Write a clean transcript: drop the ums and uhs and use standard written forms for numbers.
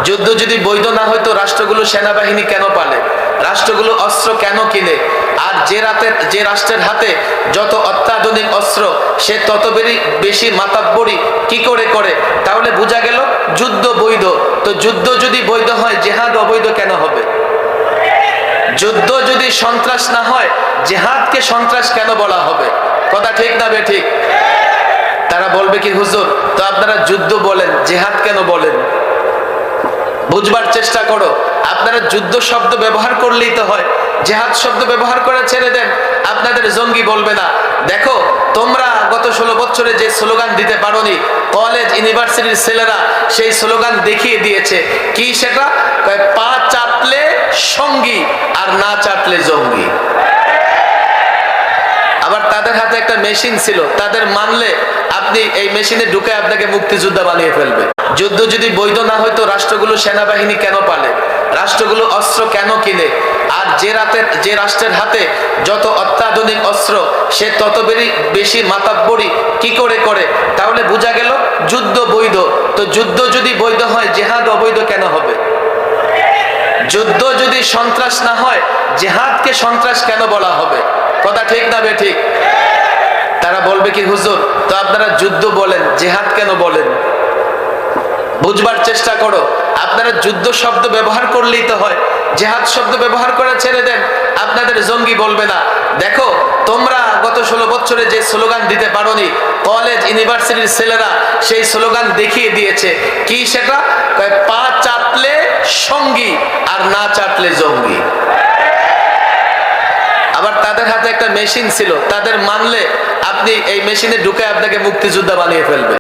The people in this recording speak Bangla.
যুদ্ধ যদি বৈধ না হয়তো রাষ্ট্রগুলো সেনাবাহিনী কেন পালে, রাষ্ট্রগুলো অস্ত্র কেন কিনে? আর যে রাষ্ট্রের হাতে যত অত্যাধুনিক অস্ত্র সে তত বেশি মাতাব্বরি কি করে করে? তাহলে বোঝা গেল যুদ্ধ বৈধ। তো যুদ্ধ যদি বৈধ হয় জিহাদ অবৈধ কেন হবে? যুদ্ধ যদি সন্ত্রাস না হয় জিহাদকে সন্ত্রাস কেন বলা হবে? কথা ঠিক না বেঠিক? তারা বলবে কি হুজুর তো আপনারা যুদ্ধ বলেন জিহাদ কেন বলেন? বুঝবার চেষ্টা করো। আপনারা যুদ্ধ শব্দ ব্যবহার করলেই তো হয়, জিহাদ শব্দ ব্যবহার করে ছেড়ে দেন, আপনাদের জঙ্গি বলবে না। দেখো তোমরা গত 16 বছরে যে স্লোগান দিতে পারোনি, কলেজ ইউনিভার্সিটির ছেলেরা সেই স্লোগান দেখিয়ে দিয়েছে। কি সেটা? পা চাটলে সঙ্গী আর না চাটলে জঙ্গি। আবার তাদের হাতে একটা মেশিন ছিল, তাদের মানলে আপনি এই মেশিনে ঢুকে আপনাকে মুক্তিযোদ্ধা বানিয়ে ফেলবে। যুদ্ধ যদি বৈধ না হয়তো রাষ্ট্রগুলো সেনাবাহিনী কেন পালে, রাষ্ট্রগুলো অস্ত্র কেন কিনে? আর যে রাষ্ট্রের হাতে যত অত্যাধুনিক অস্ত্র সে তত বেশি মাতাব্বরি কি করে করে? তাহলে বোঝা গেল যুদ্ধ বৈধ। তো যুদ্ধ যদি বৈধ হয় জিহাদ অবৈধ কেন হবে? যুদ্ধ যদি সন্ত্রাস না হয় জিহাদকে সন্ত্রাস কেন বলা হবে? কথা ঠিক না বেঠিক? তারা বলবে কি হুজুর তো আপনারা যুদ্ধ বলেন জিহাদ কেন বলেন? বুঝবার চেষ্টা করো। আপনারা যুদ্ধ শব্দ ব্যবহার করলেই তো হয়, জিহাদ শব্দ ব্যবহার করে ছেড়ে দেন, আপনাদের জঙ্গি বলবে না। দেখো তোমরা গত 16 বছরে যে স্লোগান দিতে পারোনি, কলেজ ইউনিভার্সিটির ছেলেরা সেই স্লোগান দেখিয়ে দিয়েছে। কি সেটা? পা চাটলে সঙ্গী আর না চাটলে জঙ্গি। আবার তাদের হাতে একটা মেশিন ছিল, তাদের মানলে আপনি এই মেশিনে ঢুকে আপনাকে মুক্তিযোদ্ধা বানিয়ে ফেলবে।